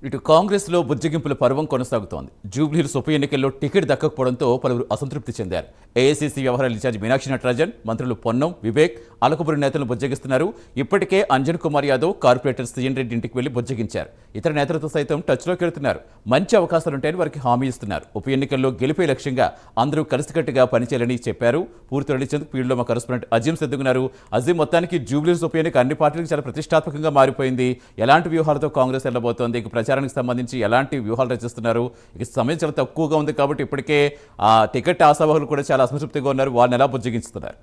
ఇటు కాంగ్రెస్లో బుజ్జగింపుల పర్వం కొనసాగుతోంది. జూబ్లీహిల్స్ ఉప ఎన్నికల్లో టికెట్ దక్కకపోవడంతో పలువురు అసంతృప్తి చెందారు. ఏఐసీసీ వ్యవహారాల ఇన్ఛార్జి మీనాక్షి నటరాజన్, మంత్రులు పొన్నం, వివేక్, అలకపురి నేతలను బుజ్జగిస్తున్నారు. ఇప్పటికే అంజన్ కుమార్ యాదవ్, కార్పొరేటర్ సీఎన్ రెడ్డి ఇంటికి వెళ్లి బుజ్జగించారు. ఇతర నేతలతో సైతం టచ్లోకి వెళుతున్నారు. మంచి అవకాశాలుంటాయని వారికి హామీ ఇస్తున్నారు. ఉప ఎన్నికల్లో గెలిపే లక్ష్యంగా అందరూ కలిసికట్టుగా పనిచేయాలని చెప్పారు. పూర్తి రడిచేందుకు ఫీల్డ్లో మా కరెస్పాండెంట్ అజీం సిద్ధున్నారు. అజీం, మొత్తానికి జూబ్లీహిల్స్ ఉప ఎన్నిక అన్ని పార్టీలకు చాలా ప్రతిష్టాత్మకంగా మారిపోయింది. ఎలాంటి వ్యూహాలతో కాంగ్రెస్ వెళ్లబోతోంది? ప్రచారానికి సంబంధించి ఎలాంటి వ్యూహాలు రచిస్తున్నారు? ఇక సమయం చాలా తక్కువగా ఉంది కాబట్టి ఇప్పటికే ఆ టికెట్ ఆశావాహులు కూడా చాలా అసంతృప్తిగా ఉన్నారు. వాళ్ళని ఎలా బుజ్జగించుతున్నారు?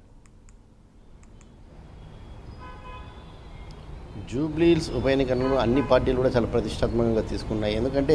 జూబ్లీహిల్స్ ఉప ఎన్నికలను అన్ని పార్టీలు కూడా చాలా ప్రతిష్టాత్మకంగా తీసుకున్నాయి. ఎందుకంటే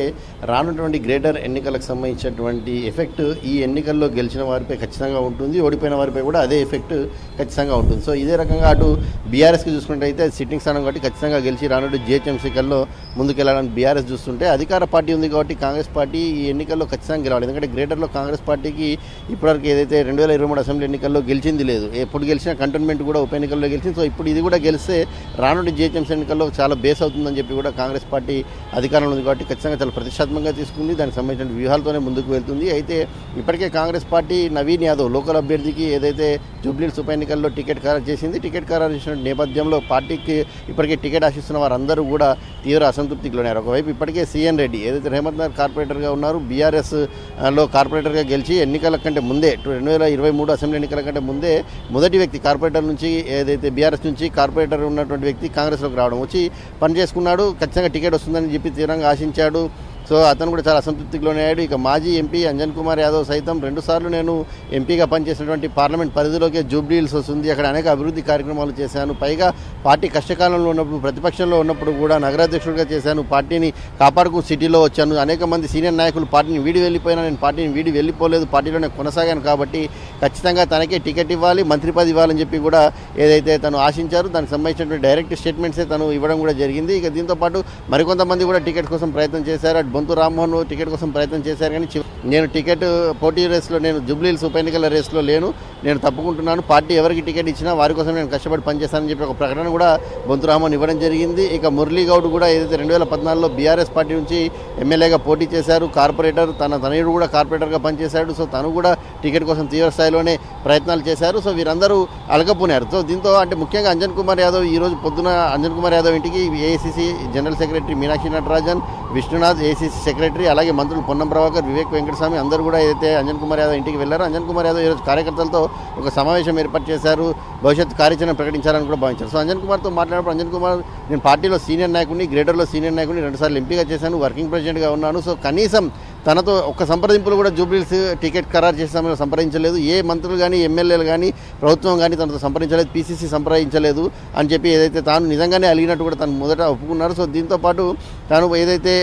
రానున్నటువంటి గ్రేటర్ ఎన్నికలకు సంబంధించినటువంటి ఎఫెక్ట్ ఈ ఎన్నికల్లో గెలిచిన వారిపై ఖచ్చితంగా ఉంటుంది, ఓడిపోయిన వారిపై కూడా అదే ఎఫెక్ట్ ఖచ్చితంగా ఉంటుంది. సో ఇదే రకంగా అటు బీఆర్ఎస్కి చూసుకుంటే సిట్టింగ్ స్థానం కాబట్టి ఖచ్చితంగా గెలిచి రానున్న జిహెచ్ఎంసీకల్లో ముందుకెళ్లాలని బీఆర్ఎస్ చూస్తుంటే, అధికార పార్టీ ఉంది కాబట్టి కాంగ్రెస్ పార్టీ ఈ ఎన్నికల్లో ఖచ్చితంగా గెలవాలి. ఎందుకంటే గ్రేటర్లో కాంగ్రెస్ పార్టీకి ఇప్పటివరకు ఏదైతే 2023 అసెంబ్లీ ఎన్నికల్లో గెలిచింది లేదు. ఎప్పుడు గెలిచిన కంటోన్మెంట్ కూడా ఉప ఎన్నికల్లో గెలిచింది. సో ఇప్పుడు ఇది కూడా గెలిస్తే రానున్న జిహెచ్ఎంసీ ఎన్నికల్లో చాలా బేస్ అవుతుందని చెప్పి కూడా కాంగ్రెస్ పార్టీ అధికారంలో ఉంది కాబట్టి ఖచ్చితంగా చాలా ప్రతిష్టాత్మకంగా తీసుకుంది. దానికి సంబంధించిన వ్యూహాలతోనే ముందుకు వెళ్తుంది. అయితే ఇప్పటికే కాంగ్రెస్ పార్టీ నవీన్ యాదవ్ లోకల్ అభ్యర్థికి ఏదైతే జూబ్లీహిల్స్ ఉప ఎన్నికల్లో టికెట్ ఖరారు చేసింది. టికెట్ ఖరారు చేసిన నేపథ్యంలో పార్టీకి ఇప్పటికే టికెట్ ఆశిస్తున్న వారందరూ కూడా తీవ్ర అసంతృప్తికి లోనారు. ఒకవైపు ఇప్పటికే సీఎన్ రెడ్డి ఏదైతే రేవంత్ నగర్ కార్పొరేటర్గా ఉన్నారు, బీఆర్ఎస్లో కార్పొరేటర్గా గెలిచి ఎన్నికల కంటే ముందే 2023 అసెంబ్లీ ఎన్నికల కంటే ముందే మొదటి వ్యక్తి కార్పొరేటర్ నుంచి ఏదైతే బీఆర్ఎస్ నుంచి కార్పొరేటర్ ఉన్నటువంటి వ్యక్తి కాంగ్రెస్లోకి రావడం, వచ్చి పని చేసుకున్నాడు. ఖచ్చితంగా టికెట్ వస్తుందని చెప్పి తీవ్రంగా ఆశించాడు. సో అతను కూడా చాలా అసంతృప్తికి లోనయ్యాడు. ఇక మాజీ ఎంపీ అంజన్ కుమార్ యాదవ్ సైతం 2 సార్లు నేను ఎంపీగా పనిచేసినటువంటి పార్లమెంట్ పరిధిలోకి జూబ్లీహిల్స్ వస్తుంది, అక్కడ అనేక అభివృద్ధి కార్యక్రమాలు చేశాను, పైగా పార్టీ కష్టకాలంలో ఉన్నప్పుడు ప్రతిపక్షంలో ఉన్నప్పుడు కూడా నగరాధ్యక్షుడిగా చేశాను, పార్టీని కాపాడుకు సిటీలో వచ్చాను, అనేక మంది సీనియర్ నాయకులు పార్టీని వీడి వెళ్ళిపోయినా నేను పార్టీని వీడి వెళ్ళిపోలేదు, పార్టీలోనే కొనసాగాను కాబట్టి ఖచ్చితంగా తనకే టికెట్ ఇవ్వాలి, మంత్రి పదవి ఇవ్వాలని చెప్పి కూడా ఏదైతే తను ఆశించారో దానికి సంబంధించినటువంటి డైరెక్ట్ స్టేట్మెంట్సే తను ఇవ్వడం కూడా జరిగింది. ఇక దీంతోపాటు మరికొంతమంది కూడా టికెట్ కోసం ప్రయత్నం చేశారు. బొంతు రామ్మోహన్ టికెట్ కోసం ప్రయత్నం చేశారు, కానీ నేను టికెట్ పోటీ రేస్లో, నేను జూబ్లీహిల్స్ ఉప ఎన్నికల రేస్లో లేను, నేను తప్పుకుంటున్నాను, పార్టీ ఎవరికి టికెట్ ఇచ్చినా వారి కోసం నేను కష్టపడి పనిచేస్తానని చెప్పి ఒక ప్రకటన కూడా బొంతు రామ్మోహన్ ఇవ్వడం జరిగింది. ఇక మురళీ గౌడ్ కూడా ఏదైతే 2014లో బీఆర్ఎస్ పార్టీ నుంచి ఎమ్మెల్యేగా పోటీ చేశారు, కార్పొరేటర్, తన తనయుడు కూడా కార్పొరేటర్గా పనిచేశాడు. సో తను కూడా టికెట్ కోసం తీవ్ర స్థాయిలోనే ప్రయత్నాలు చేశారు. సో వీరందరూ అలకపోనారు. సో దీంతో అంటే ముఖ్యంగా అంజన్ కుమార్ యాదవ్ ఈరోజు పొద్దున అంజన్ కుమార్ యాదవ్ ఇంటికి AICC general secretary Meenakshi Natarajan, Vishnunath AICC secretary, అలాగే మంత్రులు పొన్నం ప్రభాకర్, వివేక్ వెంకటస్వామి అందరూ కూడా ఏదైతే అంజన్ కుమార్ యాదవ్ ఇంటికి వెళ్లారో అంజన్ కుమార్ యాదవ్ ఈరోజు కార్యకర్తలతో ఒక సమావేశం ఏర్పాటు చేశారు, భవిష్యత్ కార్యాచరణ ప్రకటించాలని కూడా భావించారు. సో అంజన్ కుమార్తో మాట్లాడినప్పుడు అంజన్ కుమార్, నేను పార్టీలో సీనియర్ నాయకుడిని, గ్రేటర్లో సీనియర్ నాయకుడిని, 2 సార్లు ఎంపీగా చేశాను, వర్కింగ్ ప్రెసిడెంట్గా ఉన్నాను. సో కనీసం తనతో ఒక్క సంప్రదింపులు కూడా జూబ్లీహిల్స్ టికెట్ ఖరారు చేసే సమయంలో సంప్రదించలేదు, ఏ మంత్రులు కానీ ఎమ్మెల్యేలు కానీ ప్రభుత్వం కానీ తనతో సంప్రదించలేదు, పీసీసీ సంప్రదించలేదు అని చెప్పి ఏదైతే తాను నిజంగానే అలిగినట్టు కూడా తను మొదట ఒప్పుకున్నారు. సో దీంతోపాటు తాను ఏదైతే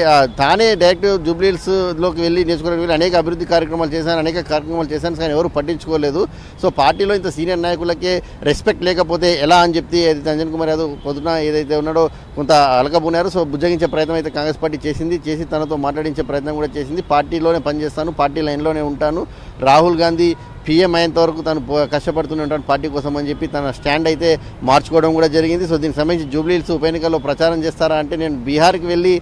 తానే డైరెక్ట్ జూబ్లీహిల్స్లోకి వెళ్ళి నేర్చుకోవడానికి వెళ్ళి అనేక అభివృద్ధి కార్యక్రమాలు చేశాను, కానీ ఎవరు పట్టించుకోలేదు. సో పార్టీలో ఇంత సీనియర్ నాయకులకే రెస్పెక్ట్ లేకపోతే ఎలా అని చెప్పి ఏదైతే అంజన్ కుమార్ యాదవ్ పొద్దున ఏదైతే ఉన్నాడో కొంత అలకబోనారు. సో బుజ్జగించే ప్రయత్నం అయితే కాంగ్రెస్ పార్టీ చేసి తనతో మాట్లాడించే ప్రయత్నం కూడా చేసింది. పార్టీలోనే పనిచేస్తాను, పార్టీ లైన్లోనే ఉంటాను, రాహుల్ గాంధీ పీఎం అయ్యేంత వరకు తను కష్టపడుతూనే ఉంటాను పార్టీ కోసం అని చెప్పి తన స్టాండ్ అయితే మార్చుకోవడం కూడా జరిగింది. సో దీనికి సంబంధించి జూబ్లీహిల్స్ ఉప ఎన్నికల్లో ప్రచారం చేస్తారా అంటే, నేను బీహార్కి వెళ్ళి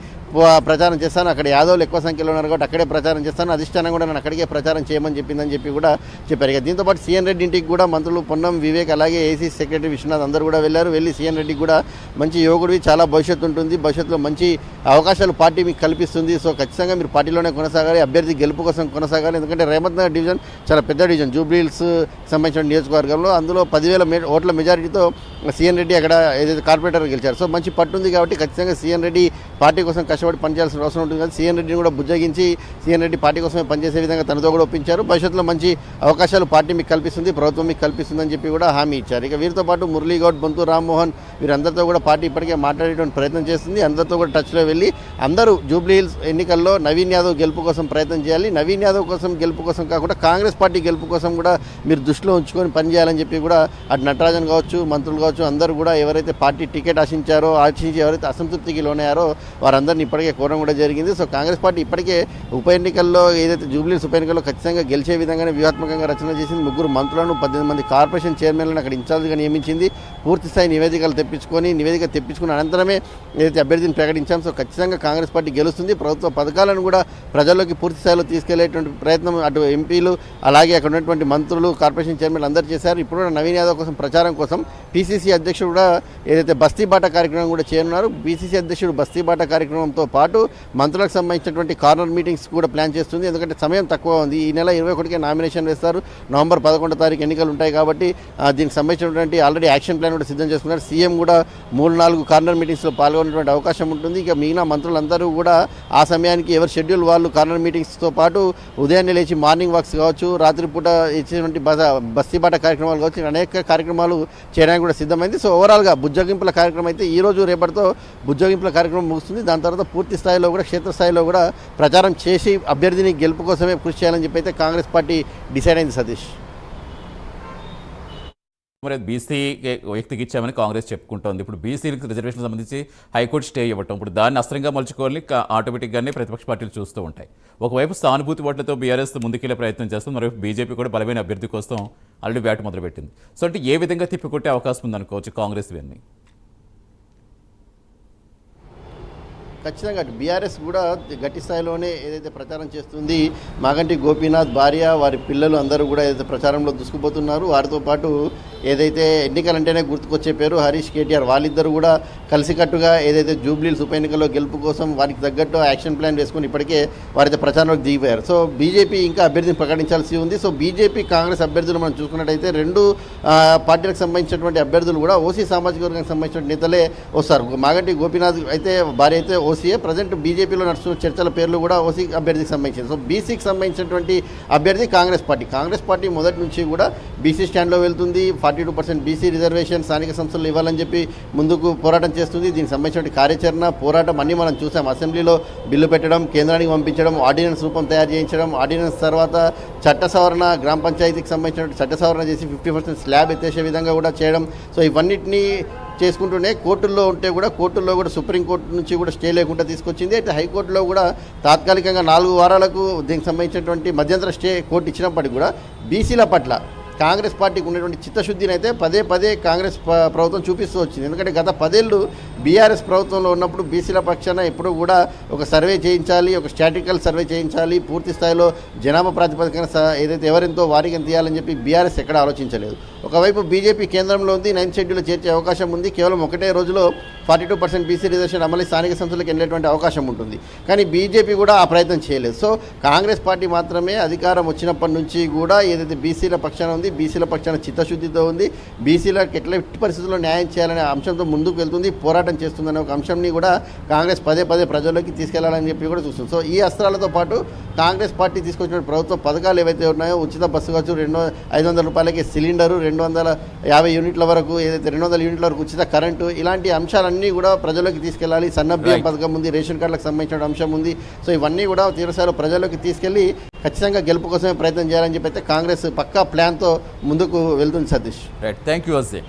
ప్రచారం చేస్తాను, అక్కడ యాదవ్లు ఎక్కువ సంఖ్యలో ఉన్నారు కాబట్టి అక్కడే ప్రచారం చేస్తాను, అధిష్టానం కూడా నేను అక్కడికే ప్రచారం చేయమని చెప్పిందని చెప్పి కూడా చెప్పారు. ఇక దీంతోపాటు సీఎన్ రెడ్డి ఇంటికి కూడా మంత్రులు పొన్నం, వివేక్, అలాగే ఏసీ సెక్రటరీ విశ్వనాథ్ అందరూ కూడా వెళ్ళి సీఎన్ రెడ్డికి కూడా మంచి యువకుడివి, చాలా భవిష్యత్తు ఉంటుంది, భవిష్యత్తులో మంచి అవకాశాలు పార్టీ మీకు కల్పిస్తుంది, సో ఖచ్చితంగా మీరు పార్టీలోనే కొనసాగాలి, అభ్యర్థి గెలుపు కోసం కొనసాగాలి. ఎందుకంటే రేవంత్ నగర్ డివిజన్ చాలా పెద్ద డివిజన్ జూబ్లీహిల్స్ సంబంధించిన నియోజకవర్గంలో, అందులో 10,000 ఓట్ల మెజారిటీతో సీఎన్ రెడ్డి అక్కడ ఏదైతే కార్పొరేటర్ గెలిచారు. సో మంచి పట్టుంది కాబట్టి ఖచ్చితంగా సీఎన్ రెడ్డి పార్టీ కోసం కష్టపడి పనిచేయాల్సిన అవసరం ఉంటుంది. కానీ సీఎన్ రెడ్డిని కూడా బుజ్జగించి సీఎన్ రెడ్డి పార్టీ కోసమే పనిచేసే విధంగా తనతో కూడా ఒప్పించారు. భవిష్యత్తులో మంచి అవకాశాలు పార్టీ మీకు కల్పిస్తుంది, ప్రభుత్వం మీకు కల్పిస్తుందని చెప్పి కూడా హామీ ఇచ్చారు. ఇక వీరితో పాటు మురళీ గౌడ్, బొంతు రామ్మోహన్ వీరందరితో కూడా పార్టీ ఇప్పటికే మాట్లాడేటువంటి ప్రయత్నం చేస్తుంది. అందరితో కూడా టచ్లో వెళ్ళి అందరూ జూబ్లీహిల్స్ ఎన్నికల్లో నవీన్ యాదవ్ గెలుపు కోసం ప్రయత్నం చేయాలి, నవీన్ యాదవ్ కోసం గెలుపు కోసం కాకుండా కాంగ్రెస్ పార్టీ గెలుపు కోసం కూడా మీరు దృష్టిలో ఉంచుకొని పనిచేయాలని చెప్పి కూడా అటు నటరాజన్ కావచ్చు, మంత్రులు కావచ్చు, అందరూ కూడా ఎవరైతే పార్టీ టికెట్ ఆశించి ఎవరైతే అసంతృప్తికి లోనయ్యారో వారందరినీ ఇప్పటికే కోరడం కూడా జరిగింది. సో కాంగ్రెస్ పార్టీ ఇప్పటికే ఉప ఎన్నికల్లో ఏదైతే జూబ్లీహిల్స్ ఉప ఎన్నికల్లో ఖచ్చితంగా గెలిచే విధంగానే వ్యూహాత్మకంగా రచన చేసింది. 3 మంత్రులను 18 మంది కార్పొరేషన్ చైర్మన్లను అక్కడ ఇన్ఛార్జ్గా నియమించింది. పూర్తి స్థాయి నివేదిక తెప్పించుకున్న అనంతరమే ఏదైతే అభ్యర్థిని ప్రకటించాం. సో ఖచ్చితంగా కాంగ్రెస్ పార్టీ గెలుస్తుంది. ప్రభుత్వ పథకాలను కూడా ప్రజల్లోకి పూర్తి స్థాయిలో తీసుకెళ్లేటువంటి ప్రయత్నం అటు ఎంపీలు అలాగే అక్కడ ఉన్నటువంటి మంత్రులు కార్పొరేషన్ చైర్మన్లు అందరూ చేశారు. ఇప్పుడు కూడా నవీన్ యాదవ్ కోసం ప్రచారం కోసం పీసీసీ అధ్యక్షుడు కూడా ఏదైతే బస్తీబాట కార్యక్రమం కూడా చేయనున్నారు. పీసీసీ అధ్యక్షుడు బస్తీబాట కార్యక్రమంతో పాటు మంత్రులకు సంబంధించినటువంటి కార్నర్ మీటింగ్స్ కూడా ప్లాన్ చేస్తుంది. ఎందుకంటే సమయం తక్కువ ఉంది. ఈ నెల 21కే నామినేషన్ వేస్తారు. నవంబర్ 11వ తారీఖు ఎన్నికలు ఉంటాయి కాబట్టి దీనికి సంబంధించినటువంటి ఆల్రెడీ యాక్షన్ ప్లాన్ కూడా సిద్ధం చేసుకున్నారు. సీఎం కూడా 3-4 కార్నర్ మీటింగ్స్లో పాల్గొనేటువంటి అవకాశం ఉంటుంది. ఇక మిగిలిన మంత్రులందరూ కూడా ఆ సమయానికి ఎవరి షెడ్యూల్ వాళ్ళు కార్నర్ మీటింగ్స్తో పాటు ఉదయాన్నే లేచి మార్నింగ్ వాక్స్ కావచ్చు, రాత్రిపూట ఇచ్చేటువంటి బస్తీబాట కార్యక్రమాలు కావచ్చు, అనేక కార్యక్రమాలు చేయడానికి కూడా సిద్ధమైంది. సో ఓవరాల్గా బుజ్జగింపుల కార్యక్రమం అయితే ఈ రోజు రేపటితో బుజ్జగింపుల కార్యక్రమం ముగుస్తుంది. దాని తర్వాత పూర్తి స్థాయిలో కూడా క్షేత్రస్థాయిలో కూడా ప్రచారం చేసి అభ్యర్థిని గెలుపు కోసమే కృషి చేయాలని చెప్పి అయితే కాంగ్రెస్ పార్టీ డిసైడ్ అయింది. సతీష్, మరి బీసీ వ్యక్తికి ఇచ్చామని కాంగ్రెస్ చెప్పుకుంటోంది. ఇప్పుడు బీసీలకు రిజర్వేషన్ సంబంధించి హైకోర్టు స్టే ఇవ్వటం, ఇప్పుడు దాన్ని అస్త్రంగా మలుచుకోవాలని ఆటోమేటిక్గానే ప్రతిపక్ష పార్టీలు చూస్తూ ఉంటాయి. ఒకవైపు సానుభూతి ఓట్లతో బీఆర్ఎస్ ముందుకెళ్లే ప్రయత్నం చేస్తుంది, మరోవైపు బీజేపీ కూడా బలమైన అభ్యర్థి కోసం ఆల్రెడీ వేట మొదలుపెట్టింది. సో అంటే ఏ విధంగా తిప్పికొట్టే అవకాశం ఉందనుకోవచ్చు కాంగ్రెస్ ఇవన్నీ? ఖచ్చితంగా బీఆర్ఎస్ కూడా గట్టి స్థాయిలోనే ఏదైతే ప్రచారం చేస్తుంది. మాగంటి గోపీనాథ్ భార్య, వారి పిల్లలు అందరూ కూడా ఏదైతే ప్రచారంలో దూసుకుపోతున్నారు. వారితో పాటు ఏదైతే ఎన్నికలంటేనే గుర్తుకొచ్చే పేరు హరీష్, కేటీఆర్, వాళ్ళిద్దరూ కూడా కలిసికట్టుగా ఏదైతే జూబ్లీహిల్స్ ఉప ఎన్నికల్లో గెలుపు కోసం వారికి తగ్గట్టు యాక్షన్ ప్లాన్ వేసుకుని ఇప్పటికే వారైతే ప్రచారంలోకి దిగిపోయారు. సో బీజేపీ ఇంకా అభ్యర్థిని ప్రకటించాల్సి ఉంది. సో బీజేపీ కాంగ్రెస్ అభ్యర్థులు మనం చూసుకున్నట్టయితే 2 పార్టీలకు సంబంధించినటువంటి అభ్యర్థులు కూడా ఓసీ సామాజిక వర్గానికి సంబంధించిన నేతలే వస్తారు. మాగంటి గోపీనాథ్ అయితే భార్య అయితే ఓసీఏ. ప్రజెంట్ బీజేపీలో నడుస్తున్న చర్చల పేర్లు కూడా ఓసీ అభ్యర్థికి సంబంధించింది. సో బీసీకి సంబంధించినటువంటి అభ్యర్థి కాంగ్రెస్ పార్టీ మొదటి నుంచి కూడా బీసీ స్టాండ్లో వెళ్తుంది. 42% బీసీ రిజర్వేషన్ స్థానిక సంస్థలు ఇవ్వాలని చెప్పి ముందుకు పోరాటం చేస్తుంది. దీనికి సంబంధించిన కార్యాచరణ పోరాటం అన్నీ మనం చూసాం. అసెంబ్లీలో బిల్లు పెట్టడం, కేంద్రానికి పంపించడం, ఆర్డినెన్స్ రూపం తయారు చేయించడం, ఆర్డినెన్స్ తర్వాత చట్ట సవరణ, గ్రామ పంచాయతీకి సంబంధించిన చట్ట సవరణ చేసి 50% స్లాబ్ ఎత్తేసే విధంగా కూడా చేయడం. సో ఇవన్నిటినీ చేసుకుంటూనే కోర్టుల్లో కూడా సుప్రీంకోర్టు నుంచి కూడా స్టే లేకుండా తీసుకొచ్చింది. అయితే హైకోర్టులో కూడా తాత్కాలికంగా 4 వారాలకు దీనికి సంబంధించినటువంటి మధ్యంతర స్టే కోర్టు ఇచ్చినప్పటికీ కూడా బీసీల పట్ల కాంగ్రెస్ పార్టీకి ఉన్నటువంటి చిత్తశుద్ధిని అయితే పదే కాంగ్రెస్ ప్రభుత్వం చూపిస్తూ వచ్చింది. ఎందుకంటే గత 10 ఏళ్ళు బీఆర్ఎస్ ప్రభుత్వంలో ఉన్నప్పుడు బీసీల పక్షాన ఎప్పుడూ కూడా ఒక సర్వే చేయించాలి, ఒక స్టాటికల్ సర్వే చేయించాలి, పూర్తి స్థాయిలో జనాభా ప్రాతిపదికన ఏదైతే ఎవరెంతో వారికి ఎంత ఇవ్వాలని చెప్పి బీఆర్ఎస్ ఎక్కడ ఆలోచించలేదు. ఒకవైపు బీజేపీ కేంద్రంలో ఉంది, 9th షెడ్యూల్ చేర్చే అవకాశం ఉంది. కేవలం ఒకటే రోజులో 42% బీసీ రిజర్వేషన్ అమలు స్థానిక సంస్థలకు వెళ్ళేటువంటి అవకాశం ఉంటుంది. కానీ బీజేపీ కూడా ఆ ప్రయత్నం చేయలేదు. సో కాంగ్రెస్ పార్టీ మాత్రమే అధికారం వచ్చినప్పటి నుంచి కూడా ఏదైతే బీసీల పక్షాన ఉంది, బీసీల పక్షాన చిత్తశుద్ధితో ఉంది, బీసీలకు ఎట్టి పరిస్థితుల్లో న్యాయం చేయాలనే అంశంతో ముందుకు వెళ్తుంది, పోరాటం చేస్తుందనే ఒక అంశంని కూడా కాంగ్రెస్ పదే ప్రజల్లోకి తీసుకెళ్లాలని చెప్పి కూడా చూస్తుంది. సో ఈ అస్త్రాలతో పాటు కాంగ్రెస్ పార్టీ తీసుకొచ్చిన ప్రభుత్వ పథకాలు ఏవైతే ఉన్నాయో, ఉచిత బస్సు ఖర్చు, 500 రూపాయలకి సిలిండరు, 250 యూనిట్ల వరకు ఏదైతే 200 యూనిట్ల వరకు ఉచిత కరెంటు, ఇలాంటి అంశాలన్నీ కూడా ప్రజల్లోకి తీసుకెళ్లాలి. సన్నబియ్యం పథకం ఉంది, రేషన్ కార్డులకు సంబంధించిన అంశం ఉంది. సో ఇవన్నీ కూడా తీవ్రస్థాయిలో ప్రజల్లోకి తీసుకెళ్లి ఖచ్చితంగా గెలుపు కోసమే ప్రయత్నం చేయాలని చెప్పి అయితే కాంగ్రెస్ పక్కా ప్లాన్తో ముందుకు వెళ్తుంది. Satish, right, thank you Ajay.